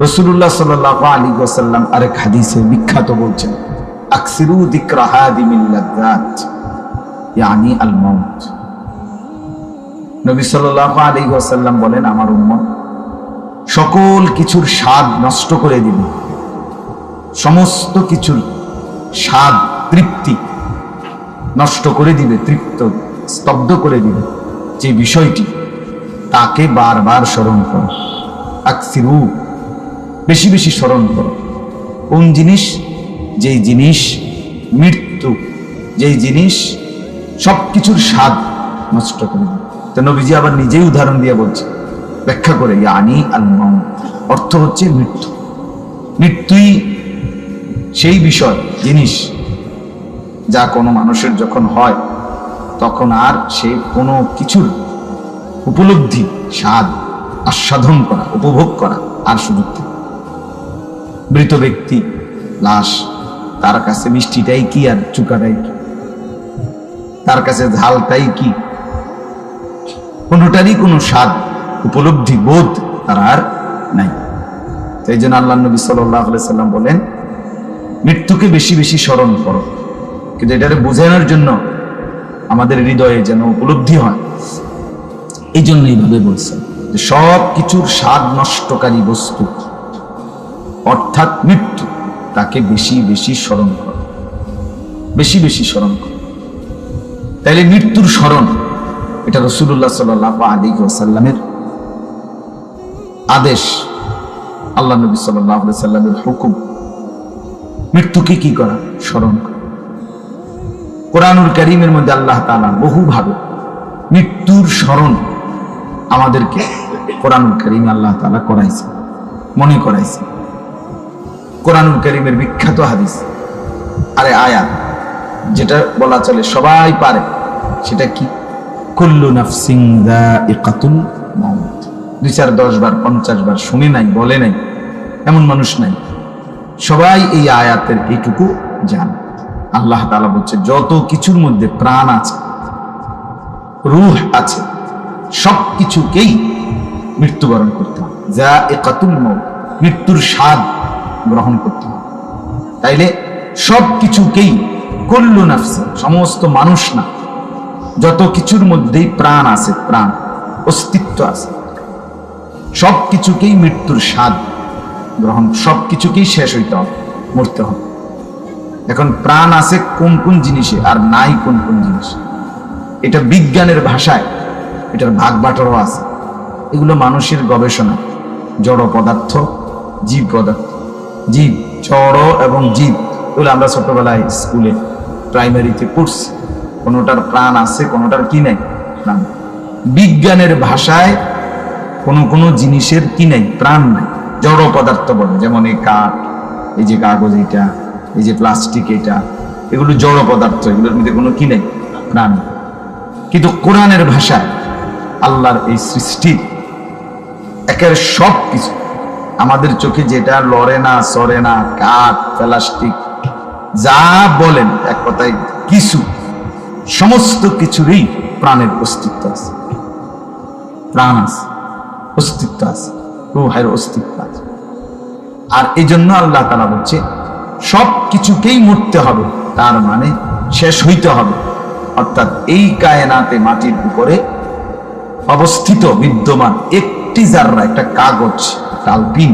রাসূলুল্লাহ সাল্লাল্লাহু আলাইহি ওয়াসাল্লাম আরেক হাদিসে বিখ্যাত বলছেন, আকসিরু যিকরা হাদিমিল লাযযাত ইয়ানি আল মাউত। নবী সাল্লাল্লাহু আলাইহি ওয়াসাল্লাম বলেন, আমার উম্মত সকল কিছুর স্বাদ নষ্ট করে দিবে, সমস্ত কিছুর স্বাদ তৃপ্তি নষ্ট করে দিবে, তৃপ্ত স্তব্ধ করে দিবে যে বিষয়টি, তাকে বারবার স্মরণ করো। আকসিরু, বেশি বেশি স্মরণ করো। কোন জিনিস? যেই জিনিস মৃত্যু, যেই জিনিস সবকিছুর স্বাদ নষ্ট করে দিবে। তো নবীজি আবার নিজেই উদাহরণ দিয়ে বলছে, ব্যাখ্যা করে, ইয়ানি আল মাউত, অর্থ হচ্ছে মৃত্যু। মৃত্যুই সেই বিষয়, জিনিস যা কোনো মানুষের যখন হয় তখন আর সে কোনো কিছুর উপলব্ধি, স্বাদ আস্বাদন করা, উপভোগ করা আর সুযোগ থাকে। মৃত ব্যক্তি, লাশ, তার কাছে মিষ্টিটাই কি আর চুকাটাই কি, তার কাছে ঝালটাই কি, কোনোটারই কোনো স্বাদ উপলব্ধি বোধ তার আর নাই। এই জন্য আল্লাহ নবী সাল্লাল্লাহু আলাইহি সাল্লাম বলেন, মৃত্যুকে বেশি বেশি স্মরণ করো। কিন্তু এটারে বোঝানোর জন্য আমাদের হৃদয়ে যেন উপলব্ধি হয়, এই জন্য এইভাবে বলছেন যে সব কিছুর স্বাদ নষ্টকারী বস্তু অর্থাৎ মৃত্যু, তাকে বেশি বেশি স্মরণ করো, বেশি বেশি স্মরণ করো। তাইলে মৃত্যুর স্মরণ, এটা রাসূলুল্লাহ সাল্লাল্লাহু আলাইহি ওয়াসাল্লামের আদেশ, আল্লাহ নবী সাল্লাল্লাহু আলাইহি ওয়াসাল্লামের হুকুম। মৃত্যুকে কি করা? স্মরণ করা। কোরআনুল কারীমের মধ্যে আল্লাহ তাআলা বহুভাবে মৃত্যুর স্মরণ আমাদেরকে কোরআনুল কারীমে আল্লাহ তাআলা করাইছে, মনে করাইছে। কোরআনুল কারীমের বিখ্যাত হাদিস, আরে আয়াত, যেটা বলা চলে সবাই পারে, সেটা কি? কুল্লু নাফসিন যায়িকাতুল মাউত। 2, 4, 10 বার 50 বার শুনে নাই, বলে নাই এমন মানুষ নাই। সবাই এই আয়াতের এইটুকু জানে। আল্লাহ তাআলা বলছে, যত কিছুর মধ্যে প্রাণ আছে, রূহ আছে, সব কিছুকেই মৃত্যুবরণ করতে হবে। যায়িকাতুল মাউত, মৃত্যুর স্বাদ গ্রহণ করতে হবে। তাইলে সব কিছুকেই, কুল্লু নাফসিন, সমস্ত মানুষ না, যত কিছুর মধ্যেই প্রাণ আছে, প্রাণ অস্তিত্ব আছে, সব কিছুকেই মৃত্যুর স্বাদ গ্রহণ, সব কিছুকেই শেষ হইতে হবে, মরতে হবে। এখন প্রাণ আছে কোন কোন জিনিসে আর নাই কোন কোন জিনিসে, এটা বিজ্ঞানের ভাষায় এটার ভাগ বাটোয়ারা আছে। এগুলো মানুষের গবেষণা, জড় পদার্থ, জীব পদার্থ, জীব, জড় এবং জীব, এগুলো আমরা ছোটবেলায় স্কুলে প্রাইমারিতে পড়ছি। কোনোটার প্রাণ আছে, কোনোটার কি নাই, প্রাণ। বিজ্ঞানের ভাষায় কোনো কোনো জিনিসের কি নাই, প্রাণ নাই, জড় পদার্থ বলে। যেমন এই কাঠ, এই যে কাগজ, এটা, এই যে প্লাস্টিক, এটা, এগুলো জড় পদার্থ, এগুলোর মধ্যে কোনো কি নাই, প্রাণ। কিন্তু কোরআনের ভাষায় আল্লাহর এই সৃষ্টির একের সব কিছু, আমাদের চোখে যেটা লড়ে না, সরে না, কাঠ, প্লাস্টিক, যা বলেন, এক কথায় কিছু, সমস্ত কিছুরই প্রাণের অস্তিত্ব আছে, প্রাণ আছে, অস্তিত্ব আছে, রূহের অস্তিত্ব আছে। আর এই জন্য আল্লাহ তাআলা বলছে সব কিছুকেই মরতে হবে, তার মানে শেষ হইতে হবে। অর্থাৎ এই কায়নাতে মাটির উপরে অবস্থিত বিদ্যমান একটি জাররা, একটা কাগজ, একটা আলপিন,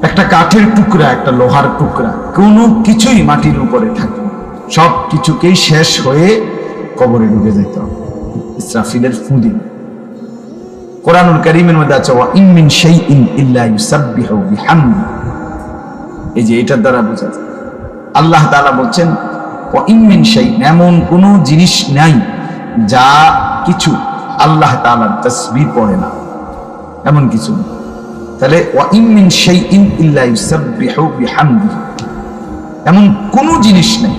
একটা কাঠের টুকরা, একটা লোহার টুকরা, কোনো কিছুই মাটির উপরে থাকে, সব কিছুকেই শেষ হয়ে কবরে ঢুকে যেতে হবে ইসরাফিলের ফু দিয়ে। কোরআনুল কারীমের মধ্যে আছে, ওয়া ইন মিন শাইইন ইল্লা ইউসাব্বিহু বিহামদি। এই যে এটার দ্বারা বোঝা যায় আল্লাহ তাআলা বলছেন, ওয়া ইন মিন শাইইন, এমন কোনো জিনিস নাই যা কিছু আল্লাহ তাআলার তাসবিহ পড়ে না, এমন কিছু নেই। তাহলে ওয়া ইন মিন শাইইন ইল্লা ইউসাব্বিহু বিহামদিহি, এমন কোনো জিনিস নেই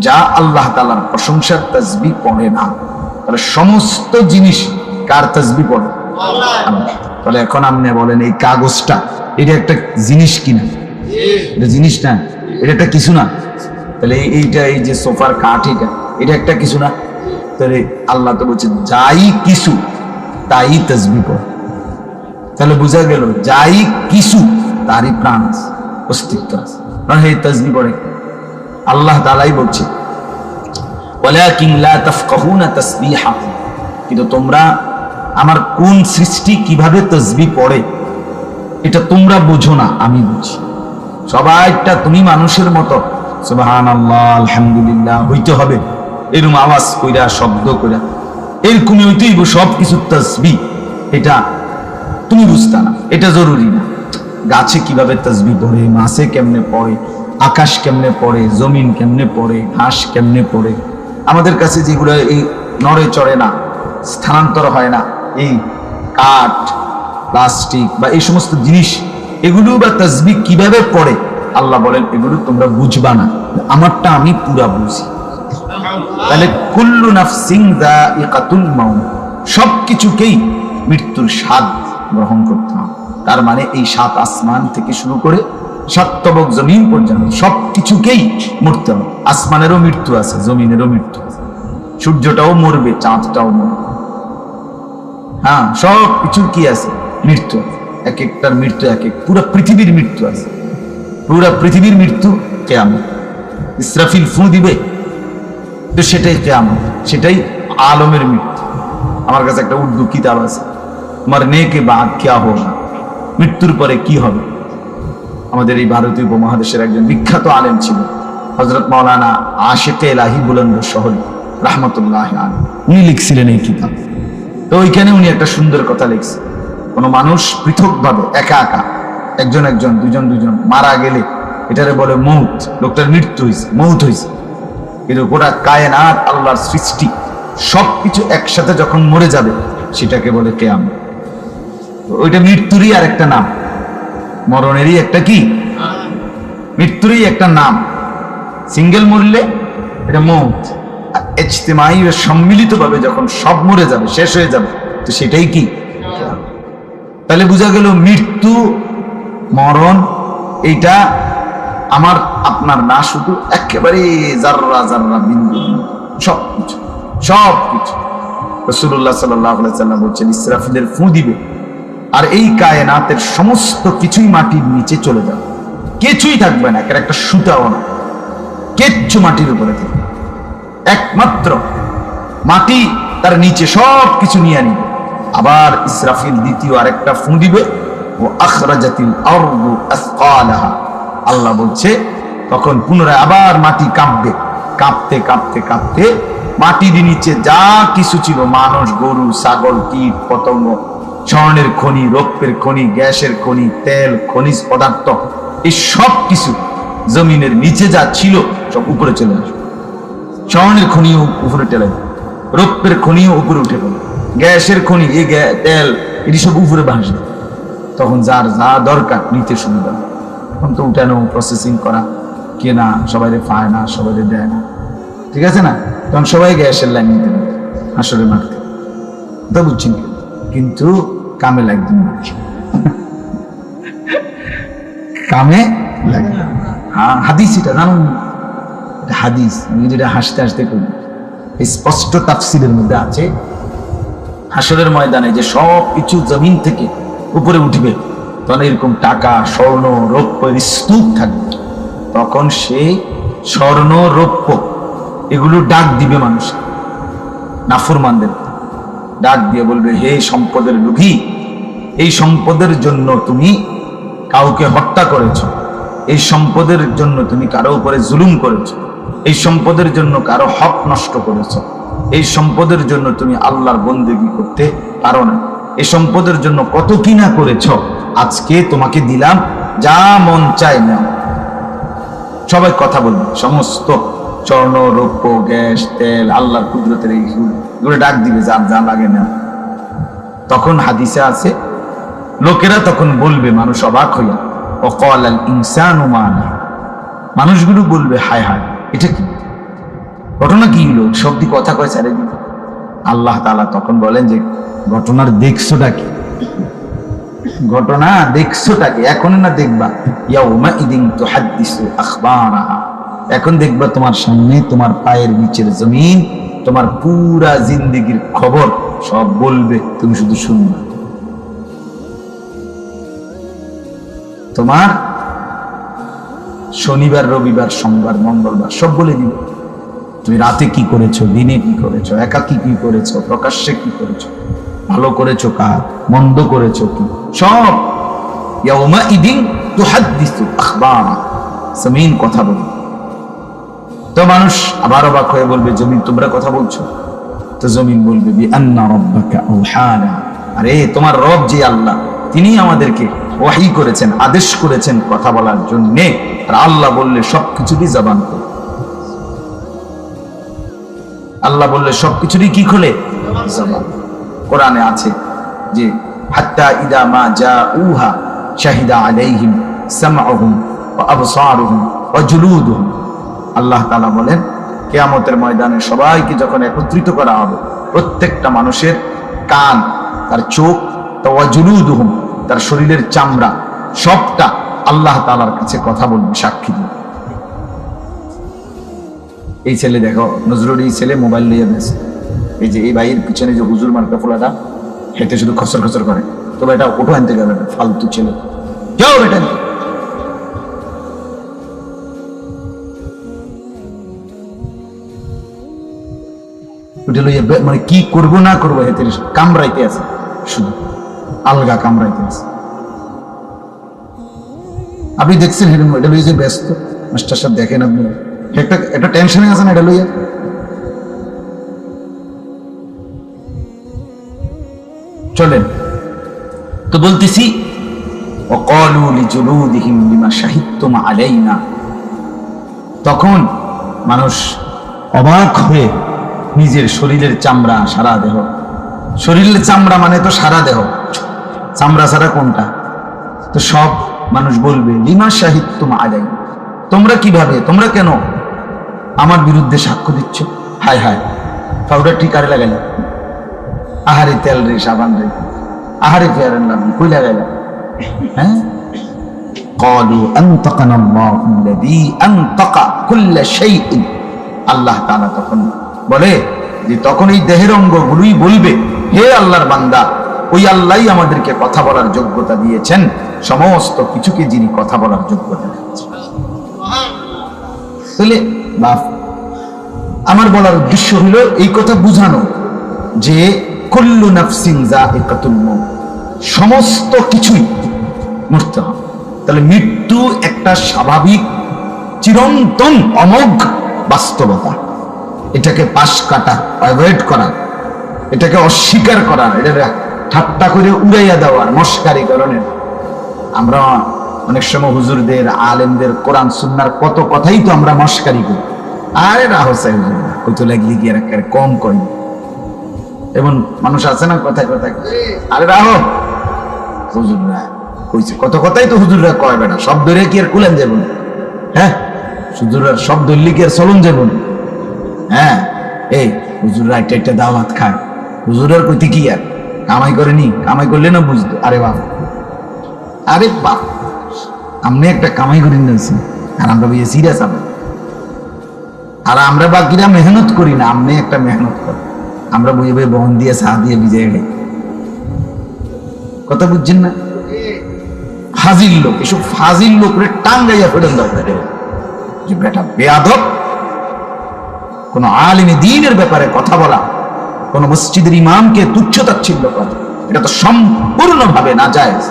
যা আল্লাহ তাআলার প্রশংসার তাসবিহ পড়ে না। তাহলে সমস্ত জিনিস কার তাসবিহ পড়ে? আল্লাহ। তাহলে এখন আপনি বলেন, এই কাগজটা, এটা একটা জিনিস কিনা? এটা জিনিস না, এটা একটা কিছু না। তাহলে এইটা, এই যে সোফার কাঠ, এটা একটা কিছু না। তাহলে আল্লাহ তো বলছে যাই কিছু তাই তাসবিহ পড়ে। তাহলে বোঝা গেল যাই কিছু তারই প্রাণ আছে, অস্তিত্ব আছে। এই তাসবিহ পড়ে আল্লাহ তাআলাই বলছে ওয়ালাকিন লা তাফকাহুনা তাসবিহাহুম, কিন্তু তোমরা আমার কোন সৃষ্টি কিভাবে তাসবিহ পড়ে এটা তোমরা বুঝো না, আমি বুঝি। সবাইটা তুমি মানুষের মতো সুবহানাল্লাহ আলহামদুলিল্লাহ হইতে হবে, এরকম আওয়াজ কইরা শব্দ কইরা এরকমই হইতেই সবকিছু তাসবিহ, এটা তুমি বুঝতা না, এটা জরুরি না। গাছে কিভাবে তাসবিহ পড়ে, মাছে কেমনে পড়ে, আকাশ কেমনে পড়ে, জমিন কেমনে পড়ে, ঘাস কেমনে পড়ে, আমাদের কাছে যেগুলো এই নড়ে চড়ে না, স্থানান্তর হয় না, এই কাঠ প্লাস্টিক বা এই সমস্ত জিনিস, এগুলো বা তাসবিহ কিভাবে পড়ে আল্লাহ বলেন এগুলো তোমরা বুঝবা না, আমারটা আমি পুরা বুঝি। তাহলে কুল্লু নাফসিন যায়িকাতুল মাউত, সবকিছুকেই মৃত্যুর স্বাদ গ্রহণ করতে হবে। তার মানে এই 7 আসমান থেকে শুরু করে 7 তবক জমিন পর্যন্ত সবকিছুকেই মরতে হবে। আসমানেরও মৃত্যু আছে, জমিনেরও মৃত্যু আছে, সূর্যটাও মরবে, চাঁদটাও মরবে, হ্যাঁ সবকিছুর কি আছে মৃত্যু আছে। এক একটার মৃত্যু এক এক, পুরো পৃথিবীর মৃত্যু আছে, পুরো পৃথিবীর মৃত্যু কিয়ামত। ইসরাফিল ফু দিবে তো সেটাই কিয়ামত, সেটাই আলমের মৃত্যু। আমার কাছে একটা উর্দু কিতাব আছে, মরনে কে বাদ কিয়া হোগা, মৃত্যুর পরে কি হবে। আমাদের এই ভারতীয় উপমহাদেশের একজন বিখ্যাত আলেম ছিল হযরত মাওলানা আশিকে ইলাহি বুলন্দশহর রাহমাতুল্লাহি আলাইহি, উনি লিখছিলেন এই কিতাব। তো ওইখানে উনি একটা সুন্দর কথা লিখছে, কোন মানুষ পৃথকভাবে একা একা একজন একজন দুজন দুজন মারা গেলে এটারে বলে মৌত, লোকটার মৃত্যু হয়েছে, মৌত হয়েছে। কিন্তু গোটা কায়নাত আল্লাহর সৃষ্টি সবকিছু একসাথে যখন মরে যাবে সেটাকে বলে কিয়ামত। ওইটা মৃত্যুরই আর একটা নাম, মরণেরই একটা কি, মৃত্যুরই একটা নাম। সিঙ্গেল মরলে এটা মৌত, ইজতিমাই ও সম্মিলিত ভাবে যখন সব মরে যাবে, শেষ হয়ে যাবে, তো সেটাই কি। তাহলে বোঝা গেল মৃত্যু মরণ এইটা আমার আপনার না, শুধু একেবারে জাররা জাররা বিন্দু সবকিছু সবকিছু। রাসূলুল্লাহ সাল্লাল্লাহু আলাইহি ওয়াসাল্লাম বলেছেন ইসরাফিলের ফু দিবে আর এই কায়নাতের সমস্ত কিছুই মাটির নিচে চলে যাবে, কিছুই থাকবে না, একটা সুতাও না, কিচ্ছু মাটির উপরে থাকবে, একমাত্র মাটি তার নিচে সব কিছু নিয়ে নিবে। আবার ইসরাফিল দ্বিতীয় আরেকটা ফু দিবে, ও আখরাজাতিল আরদু আসকালাহা, আল্লাহ বলছে তখন পুনরায় আবার মাটি কাঁপবে, কাঁপতে কাঁপতে কাঁপতে মাটির নিচে যা কিছু ছিল, মানুষ গরু ছাগল কীট পতঙ্গ, স্বর্ণের খনি রৌপ্যের খনি গ্যাসের খনি তেল খনিজ পদার্থ, এই সব কিছু জমিনের নিচে যা ছিল সব উপরে চলে আসবে। স্বর্ণের খনিও উপরে টেলে, রৌপ্যের খনিও উপরে উঠে পড়ে, গ্যাসের খনি এই তেল এটি সব উপরে ভাসবে। তখন যার যা দরকার নিতে সুবিধা, এখন তো উঠানো প্রসেসিং করা কেনা সবাই পায় না, সবাই দেয় না, ঠিক আছে না, তখন সবাই গ্যাসের লাইন নিতে পারে আসলে মারতে, তা বুঝছেন, কিন্তু কামে লাগবে না, কামে লাগবে। হ্যাঁ হাদিস, এটা জানুন, হাদিস আমি যেটা হাসতে হাসতে করি, স্পষ্ট তাফসীরের মধ্যে আছে হাসরের ময়দানে যে সব কিছু জমিন থেকে উপরে উঠবে, তখন এরকম টাকা স্বর্ণ রৌপ্যের স্তূপ থাকবে, তখন সেই স্বর্ণ রৌপ্য এগুলো ডাক দিবে মানুষ, নাফরমানদের ডাক দিয়ে বলবে, হে সম্পদের লোভী, এই সম্পদের জন্য তুমি কাউকে হত্যা করেছ, এই সম্পদের জন্য তুমি কারো উপরে জুলুম করেছ, এই সম্পদের জন্য কারো হক নষ্ট করেছ, এই সম্পদের জন্য তুমি আল্লাহর বন্দেগী করতে পারো না, এই সম্পদের জন্য কত কিনা করেছ, আজকে তোমাকে দিলাম, যা মন চায় না। সবাই কথা বলবে, সমস্ত স্বর্ণ রৌপ্য গ্যাস তেল আল্লাহর কুদরতের এইগুলো ডাক দিবে, যার যা লাগে না। তখন হাদিসে আছে লোকেরা তখন বলবে, মানুষ অবাক হইয়া, ওয়াকালাল ইনসানু মা লা, মানুষগুলো বলবে হায় হায় এটা কি ঘটনা, কি হলো, সবদি কথা কয় ছেড়ে দিল। আল্লাহ তাআলা তখন বলেন যে ঘটনার দেখছোটা কি, ঘটনা দেখছোটা কি, এখন না দেখবা, ইয়াউমা ইদিন তুহাদ্দিসু আখবারাহা, এখন দেখবা তোমার সামনে তোমার পায়ের নিচের জমিন তোমার পুরা জিন্দেগীর খবর সব বলবে, তুমি শুধু শুনবে। তোমার শনিবার, রবিবার, সোমবার, মঙ্গলবার সব বলে দিব। তুমি রাতে কি করেছো, দিনে কি করেছো, একাকী কি করেছো, প্রকাশ্যে কি করেছো, ভালো করেছো কাজ, মন্দ করেছো কি, সব ইয়াউমাইদিন তুহাদ্দিসু আখবারা, জমিন কথা বলবে। তো মানুষ আবার অবাক হয়ে বলবে, জমিন তোমরা কথা বলছো? তো জমিন বলবে বিআন্না রাব্বাকা আওহানা, আরে তোমার রব যে আল্লাহ, তিনি আমাদেরকে ওয়াহি করেছেন, আদেশ করেছেন কথা বলার জন্য। আর আল্লাহ বললে সবকিছুরই জবান খোলে। আল্লাহ বললে সবকিছুরই কি খোলে? জবান। কোরআনে আছে যে হাত্তা ইদা মা জাউহা শাহিদা আলাইহিম সামউহুম ওয়া আবসারুহুম ওয়া জুলুদুহুম। আল্লাহ তাআলা বলেন, কিয়ামতের ময়দানে সবাইকে যখন একত্রিত করা হবে, প্রত্যেকটা মানুষের কান, তার চোখ, ওয়া জুলুদুহুম, তার শরীরের চামড়া, সবটা আল্লাহ তাআলার কাছে কথা বলবে, সাক্ষী দিবে। এই ছেলে দেখো, নজরুল এই ছেলে মোবাইল নিয়ে ব্যস্ত। এই যে এই ভাইয়ের পিছনে যে হুজুর মার্কা ফোলাটা, হেঁটে শুধু খসর খসর করে, তবে এটা ওটো আনতে গেল না, ফালতু ছেলে, যাও এটা ওটা লইয়া মানে কি করবো না করবো, হেতে কামড়াইতে আছে, শুধু আলগা কামড়াইতে আছে। আপনি দেখছেন এটা লইয়া যে ব্যস্ত, মাস্টার সাহেব দেখেন আপনি, একটা টেনশনে আছেন এটা লইয়া। চলেন তো বলতেছি, ওয়াকালু লিজুলুদিহিম লিমা শাহিদতুম আলাইনা। তখন মানুষ অবাক হয়ে নিজের শরীরের চামড়া, সারা দেহ, শরীরের চামড়া মানে তো সারা দেহ, চামড়া ছাড়া কোনটা, তো সব মানুষ বলবে লিমা শাহিদতুম আলাইনা, তোমরা কিভাবে, তোমরা কেন আমার বিরুদ্ধে সাক্ষ্য দিচ্ছ? হায় হায়, পাউডার ঠিক আরে লাগাইলা, আহারে তেল রে, সাবান রে, আহারে ফেয়ার এন্ড লাভলি কই লাগাইলা? হ্যাঁ, ক্বালু আনতাকানা আল্লাহু আল্লাযী আনতাকা কুল্লা শাইইন। আল্লাহ তাআলা তখন বলে যে, তখন এই দেহের অঙ্গগুলোই বলবে, হে আল্লাহর বান্দা, ওই আল্লাহই আমাদেরকে কথা বলার যোগ্যতা দিয়েছেন, সমস্ত কিছুকে যিনি কথা বলার যোগ্যতা দিয়েছেন। তাহলে বাপ, আমার বলার উদ্দেশ্য হলো এই কথা বুঝানো যে কুল্লু নাফসিন যায়িকাতুল মউত, সমস্ত কিছুই মরতে হবে। তাহলে মৃত্যু একটা স্বাভাবিক চিরন্তন অমোঘ বাস্তবতা। এটাকে পাশ কাটা, অ্যাভয়েড করা, এটাকে অস্বীকার করা, এটা ঠাট্টা করে উড়াইয়া দেওয়ার, মস্কারি করণের। আমরা অনেক সময় হুজুরদের, আলেমদের, কোরআন সুন্নাহর কত কথাই তো আমরা মস্কারি করি। আরে রাহো চাই হুজুর, ওই তো লাগলি কি আর কম কই, এবং মানুষ আছে না কথায় কথায়, আরে রাহো হুজুররা কইছে, কত কথাই তো হুজুররা কয়, বেটা সব ধরে কি আর কুলেন যাব না? হ্যাঁ, হুজুররা সব ধরলি কি আর চলন যাব না? হ্যাঁ, এই হুজুররা একটা একটা দাওয়াত খায়, হুজুরের কইতে কি আর কামাই করেনি, কামাই করলে না বুঝতো। আরে বাপ, আরে বাপ, আপনি একটা কামাই করে নিয়েছেন আর আমরা বুঝে সিরিয়াস হবে, আর আমরা বাকিরা মেহনত করি না, আপনি একটা মেহনত করেন, আমরা বুঝে বুঝে বহন দিয়ে চা দিয়ে বিজয় খাই। কথা বুঝছেন না? ফাজিল লোক, এসব ফাজিল লোকরে টাঙ্গাইয়া ফেলেন দরকার, যে বেটা বেয়াদব, কোন আলিমে দ্বীনের ব্যাপারে কথা বলা, কোন মসজিদের ইমামকে তুচ্ছ-তাচ্ছিল্য করা, এটা তো সম্পূর্ণভাবে নাজায়েজ।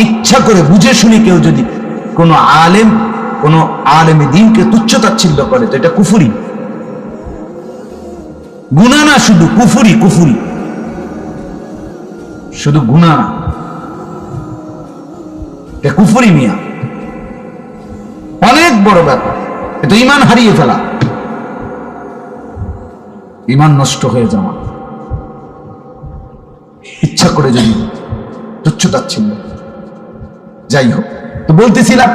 ইচ্ছা করে বুঝে শুনে কেউ যদি কোন আলেমে দ্বীনকে তুচ্ছ-তাচ্ছিল্য করে, তো এটা কুফরি, গুনাহ না, শুধু কুফরি, কুফরি, শুধু গুনাহ না, এটা কুফরি মিয়া, অনেক বড় ব্যাপার। এটা ঈমান হারিয়ে ফেলা, ঈমান নষ্ট হয়ে যাওয়া, ইচ্ছা করে যদি তুচ্ছ-তাচ্ছিল্য। যাই হোক, তো বলতেছিলাম,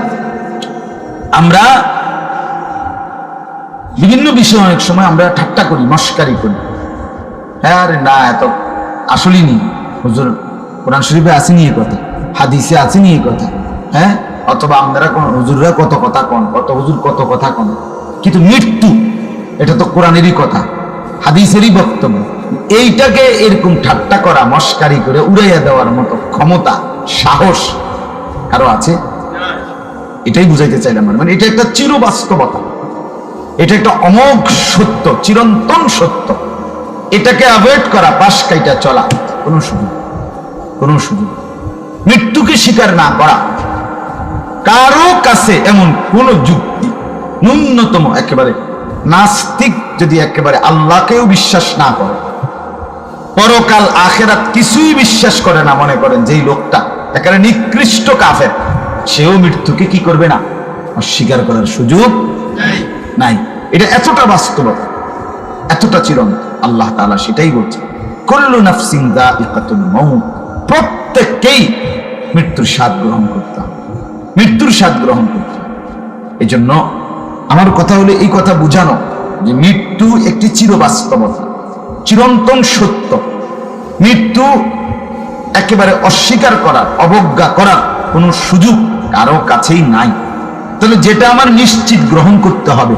আমরা বিভিন্ন বিষয়ে অনেক সময় আমরা ঠাট্টা করি, মস্কারি করি। হ্যাঁ, আরে না, এত আসলেই নেই, হুজুর কোরআন শরীফে আসেনি এ কথা, হাদিসে আসেনি এ কথা। হ্যাঁ, অথবা আমরা হুজুররা কত কথা কন, কত হুজুর কত কথা কন, কিন্তু মৃত্যু এটা তো কোরআনেরই কথা, হাদিসেরই বক্তব্য। এইটাকে এরকম ঠাট্টা করা, মস্কারি করে উড়াইয়া দেওয়ার মতো ক্ষমতা, সাহস কারো আছে? এটাই বুঝাইতে চাইলাম, মানে এটা একটা চিরবাস্তবতা, এটা একটা অমোঘ সত্য, চিরন্তন সত্য। এটাকে অ্যাভয়েড করা, পাশ কাইটা চলা, কোনো সুযোগ। মৃত্যুকে স্বীকার না করা, কারো কাছে এমন কোন যুক্তি, ন্যূনতম একেবারে নাস্তিক যদি একেবারে আল্লাহকেও বিশ্বাস না করে, পরকাল আখেরাত কিছুই বিশ্বাস করে না, মনে করেন যেই লোকটা একেবারে নিকৃষ্ট কাফের, সেও মৃত্যুকে কি করবে না, অস্বীকার করার সুযোগ নাই। এটা এতটা বাস্তবতা, এতটা চিরন্তন। আল্লাহ তাআলা সেটাই বলছে, কুল্লু নাফসিন যায়িকাতুল মাউত, প্রত্যেককেই মৃত্যুর স্বাদ গ্রহণ করতে হবে, মৃত্যুর স্বাদ গ্রহণ করতে হবে। এই জন্য আমার কথা হলো এই কথা বুঝানো যে মৃত্যু একটি চিরবাস্তবতা, চিরন্তন সত্য। মৃত্যু একেবারে অস্বীকার করার, অবজ্ঞা করার কোনো সুযোগ কারো কাছেই নাই। তাহলে যেটা আমার নিশ্চিত গ্রহণ করতে হবে,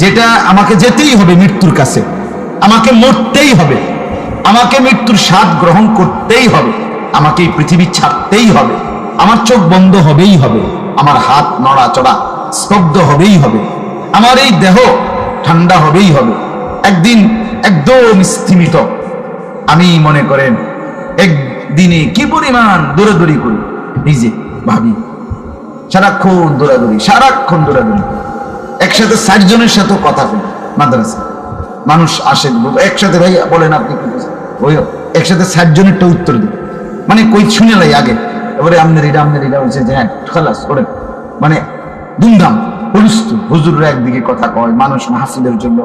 যেটা আমাকে যেতেই হবে মৃত্যুর কাছে, আমাকে মরতেই হবে, আমাকে মৃত্যুর স্বাদ গ্রহণ করতেই হবে, আমাকে এই পৃথিবী ছাড়তেই হবে, আমার চোখ বন্ধ হবেই হবে, আমার হাত নড়াচড়া স্তব্ধ হবেই হবে, আমার এই দেহ ঠান্ডা হবেই হবে, একদিন একদম স্থিমিত। আমি মনে করেন একদিনে কি পরিমাণ দৌড়াদৌড়ি করি, নিজে ভাবি, সারাক্ষণ দৌড়াদৌড়ি, একসাথে 60 জনের সাথে কথা বলি। মাদ্রাসা মানুষ আসে, একসাথে ভাই বলেন আপনি কি, ওই একসাথে 60 জনেরটা উত্তর দিই, মানে কই শুনে লাই আগে, এবারে আমনের এটা হয়েছে যে হ্যাঁ খালাস করেন, মানে ধুমধাম হুলস্থুল। হুজুররা একদিকে কথা কয়, মানুষ মাহফিলের জন্য,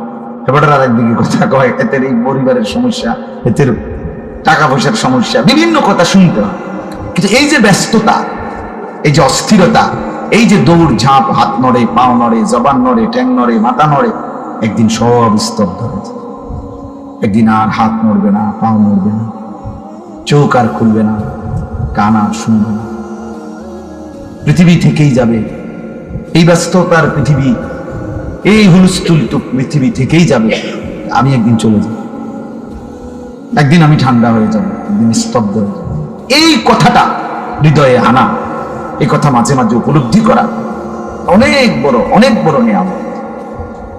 এবার আর একদিকে কথা কয়, এদের এই পরিবারের সমস্যা, এদের টাকা পয়সার সমস্যা, বিভিন্ন কথা শুনতে হয়। কিন্তু এই যে ব্যস্ততা, এই যে অস্থিরতা, এই যে দৌড় ঝাঁপ, হাত নড়ে, পাও নড়ে, জবান নড়ে, ট্যাং নড়ে, মাথা নড়ে, একদিন সব স্তব্ধ হয়ে যায়। একদিন আর হাত নড়বে না, পাও নড়বে না, চোখ আর খুলবে না, কান আর শুনবে না, পৃথিবী থেকেই যাবে। এই ব্যস্ততার পৃথিবী, এই হুলস্থুল পৃথিবী থেকেই যাবে। আমি একদিন চলে যাব, একদিন আমি ঠান্ডা হয়ে যাব, একদিন স্তব্ধ হয়ে যাব। এই কথাটা হৃদয়ে আনা, এই কথা মাঝে মাঝে উপলব্ধি করা অনেক বড় নিয়ামত।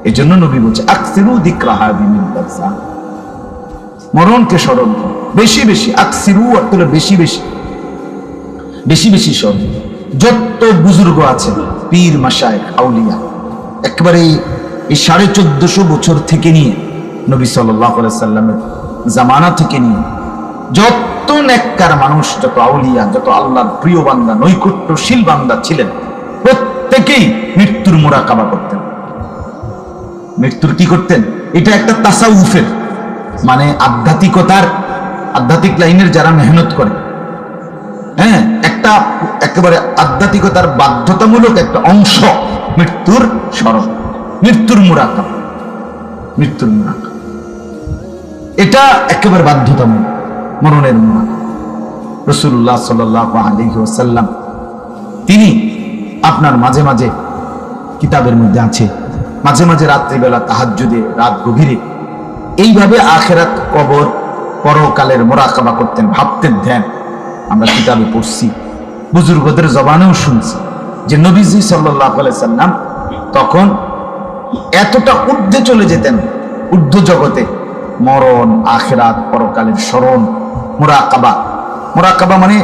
এই জন্য নবী বলছে, আকসিরু যিকরাহা বিমিন বারযা, মরণকে স্মরণ করো বেশি বেশি। আকসিরু অর্থ হলো বেশি বেশি স্মরণ। যত বুজুর্গ আছে, পীর মাশায়েখ আউলিয়া, একেবারে এই 1450 বছর থেকে নিয়ে, নবী সাল্লাল্লাহু আলাইহি সাল্লামের জামানা থেকে নিয়ে যত নেককার মানুষ, যত আউলিয়া, যত আল্লাহর প্রিয় বান্দা, নৈকট্যশীল বান্দা ছিলেন, প্রত্যেকেই মৃত্যুর মুরাকাবা করতেন। মৃত্যুর কি করতেন? এটা একটা তাসাউফের, মানে আধ্যাত্মিক লাইনের যারা মেহনত করে, হ্যাঁ, একটা একেবারে আধ্যাত্মিকতার বাধ্যতামূলক একটা অংশ মৃত্যুর স্মরণ, মৃত্যুর মুরাকাবা। এটা একেবারে বাধ্যতামূলক, মরণের মুরাকাবা। রাসূলুল্লাহ সাল্লাল্লাহু আলাইহি ওয়াসাল্লাম তিনি আপনার মাঝে মাঝে কিতাবের মধ্যে আছে, মাঝে মাঝে রাত্রিবেলা তাহাজ্জুদে, রাত গভীরে এইভাবে আখিরাত, কবর, পরকালের মুরাকাবা করতেন, ভাবতেন, ধ্যান। আমরা কিতাবে পড়ছি, বুজুর্গদের জবানেও শুনছি যে নবীজি সাল্লাল্লাহু আলাইহি সাল্লাম তখন এতটা ঊর্ধ্বে চলে যেতেন, ঊর্ধ্ব জগতে, মরণ, আখিরাত, পরকালের স্মরণ, মুরাকাবা মানে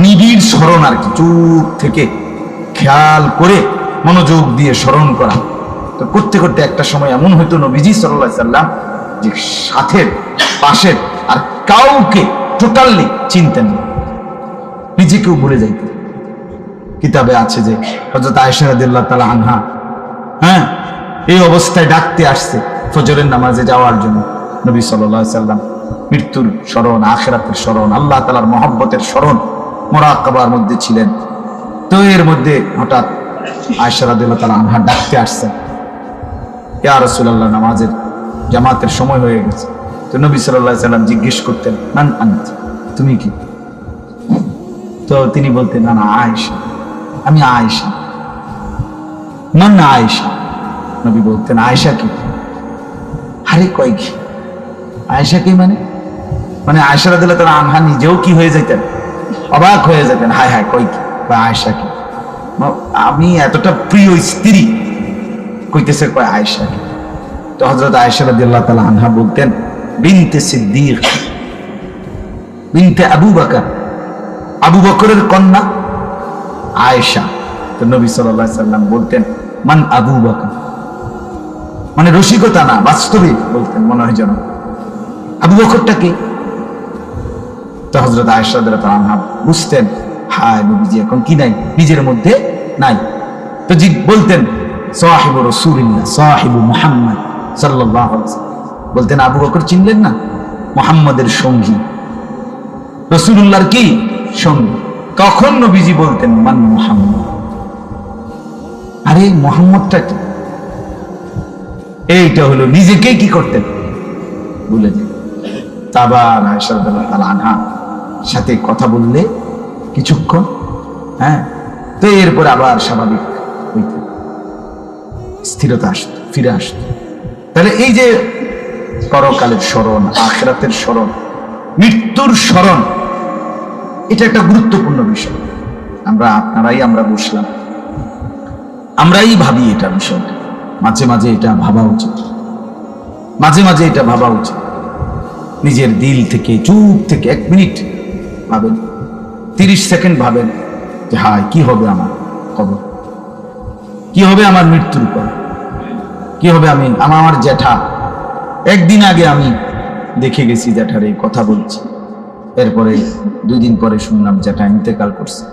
নিবিড় স্মরণ আর কি, চুপ থেকে খেয়াল করে মনোযোগ দিয়ে স্মরণ করা। তো করতে করতে একটা সময় এমন হয়তো নবীজি সাল্লাল্লাহু আলাইহি সাল্লাম যে সাথের, পাশের আর কাউকে টোটালি চিনতেন না, নিজেকেও ভুলে যাইতেন। কিতাবে আছে যে হযরত আয়েশা রাদিয়াল্লাহু তাআলা আনহা, হ্যাঁ, এই অবস্থায় ডাকতে আসছে ফজরের নামাজে যাওয়ার জন্য। নবী সাল্লাল্লাহু আলাইহি সাল্লাম মৃত্যুর স্মরণ, আখিরাতের স্মরণ, আল্লাহ তাআলার মহব্বতের স্মরণ, মুরাকাবার মধ্যে ছিলেন। তো এর মধ্যে হঠাৎ আয়েশা রাদিয়াল্লাহু তাআলা আনহা ডাকতে আসছেন, ইয়া রাসূলুল্লাহ, নামাজের জামাতের সময় হয়ে গেছে। তো নবী সাল্লাল্লাহু আলাইহি সাল্লাম জিজ্ঞেস করতেন, মান আনত, তুমি কি? তো তিনি বলতেন, না আয়েশা, আমি আয়েশা। মান আয়েশা? নবী বলতেন, আয়েশা কি? আরে কয় কি আয়েশা কি? মানে আয়েশা রাদিয়াল্লাহু তাআলা আনহা নিজেও কি হয়ে যেতেন, অবাক হয়ে যেতেন, হায় হায়, কয় কি, বা আয়েশা কি? আমি এতটা প্রিয় স্ত্রী, কইতেছে কয় আয়েশা। তো হযরত আয়েশা রাদিয়াল্লাহু তাআলা আনহা বলতেন বিনতে সিদ্দিক, বিনতে আবু বকর, আবু বকরের কন্যা আয়েশা। তো নবী সাল্লাল্লাহু আলাইহি সাল্লাম বলতেন মান আবু বকর, মানে রসিকতা না, বাস্তবে বলতেন, মনে হয় যেন আবু বকরটা কে। তো হযরত আয়েশা রাদিয়াল্লাহু আনহা বুঝতেন হায় নবীজি এখন কি নাই, নিজের মধ্যে নাই। তো জি বলতেন সাহিবু রাসূলিল্লাহ, সাহিবু মুহাম্মদ সাল্লাল্লাহু আলাইহি ওয়াসাল্লাম, বলতেন আবু বকর চিনলেন না, মুহাম্মাদের সঙ্গী, রাসূলুল্লাহর কি সঙ্গী। তখন নবীজি বলতেন মান মুহাম্মদ, আরে মুহাম্মদটা কি? এইটা হলো নিজেকেই কি করতেন ভুলে যেতেন। আবার আয়েশা রাদিয়াল্লাহু তাআলা আনহা সাথে কথা বললে কিছুক্ষণ, হ্যাঁ, তো এরপর আবার স্বাভাবিক হইত, স্থিরতা আসত, ফিরে আসত। তাহলে এই যে পরকালের স্মরণ, আখিরাতের স্মরণ, মৃত্যুর স্মরণ, এটা একটা গুরুত্বপূর্ণ বিষয়। আমরা বসলাম, আমরাই ভাবি এটা বিষয়টা, মাঝে মাঝে এটা ভাবা উচিত, মাঝে মাঝে এটা ভাবা উচিত। নিজের দিল থেকে, চুপ থেকে 1 মিনিট ভাবেন, 30 সেকেন্ড ভাবেন যে হায় কি হবে আমার খবর, কি হবে আমার মৃত্যুর পর, কি হবে। আমার জ্যাঠা, একদিন আগে আমি দেখে গেছি জ্যাঠার এই কথা বলছি, এরপরে 2 দিন পরে শুনলাম জ্যাঠা ইন্তেকাল করছে।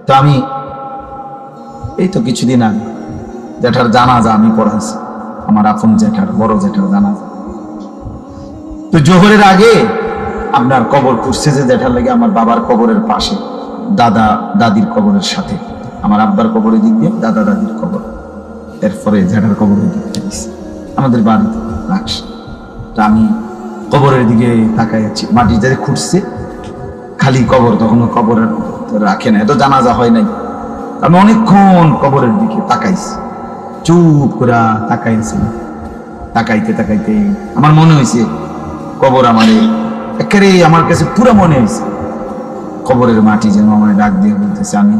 তো আমি এই তো কিছুদিন আগে জ্যাঠার জানাজা আমি পড়াইছি, আমার আপন জ্যাঠার, বড় জ্যাঠার জানাজা। তো জোহরের আগে আপনার কবর খুঁজছে যে জ্যাঠার লাগে, আমার বাবার কবরের পাশে, দাদা দাদির কবরের সাথে, আমার আব্বার কবরের দিক দিয়ে দাদা দাদির কবর, এরপরে জ্যাঠার কবরের দিক দিয়ে আমাদের বাড়িতে রাখছে। তো আমি কবরের দিকে তাকাই আছি, মাটি যাতে খুঁজছে খালি কবর, তখনও কবর রাখে না, এত জানাজা হয় নাই। আমি অনেকক্ষণ কবরের দিকে তাকাইছি, চুপ করে তাকাইছি, তাকাইতে তাকাইতে আমার মনে হয়েছে কবর একেবারে আমার কাছে পুরো মনে হয়েছে কবরের মাটি যেন আমার ডাক দিয়ে বলতেছে আমি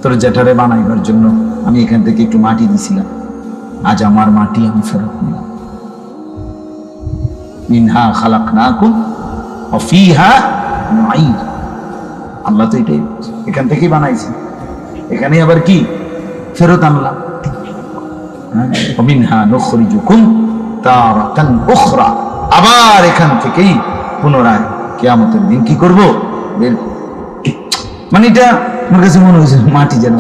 তোর জ্যাঠারে বানাইবার জন্য আমি এখান থেকে একটু মাটি দিছিলাম, আজ আমার মাটি আমি ফেরত নিলাম। মিনহা খালাকনাকুম ওয়া ফিহা নুঈদ, আল্লাহ তো এটাই এখান থেকেই বানাইছে, এখানে আবার কি ফেরত আনলাম। ওয়া মিনহা নুখরিজুকুম তারাতান উখরা, আবার এখান থেকেই পুনরায় কিয়ামতের দিন কি করব বের। মানে এটা আমার কাছে মনে হয়েছে মাটি যেন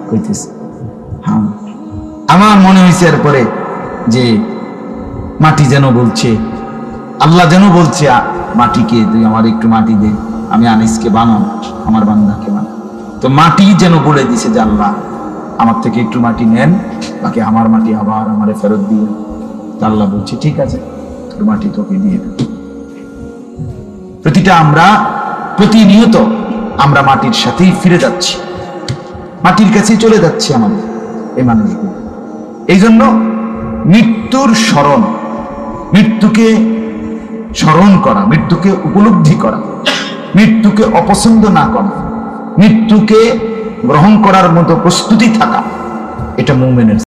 কইতেছে। হ্যাঁ, আমার মনে হয়েছে এরপরে যে মাটি যেন বলছে, আল্লাহ যেন বলছে মাটিকে তুই আমার একটু মাটি দে, আমি আনিসকে বানাবো, আমার বান্দাকে বানাবো। তো মাটি যেন বলে দিছে যে আল্লাহ আমার থেকে একটু মাটি নেন, বাকি আমার মাটি আবার আমারে ফেরত দিয়ে। আল্লাহ বলছে ঠিক আছে, তোর মাটি তোকে দিয়ে দেব। প্রতিনিয়ত আমরা মাটির সাথেই ফিরে যাচ্ছি, মাটির কাছেই চলে যাচ্ছে আমাদের এই মানুষগুলো। এই জন্য মৃত্যুর স্মরণ, মৃত্যুকে স্মরণ করা, মৃত্যুকে উপলব্ধি করা, মৃত্যুকে অপছন্দ না করা, মৃত্যুকে গ্রহণ করার মতো প্রস্তুতি থাকা, এটা মুমিনের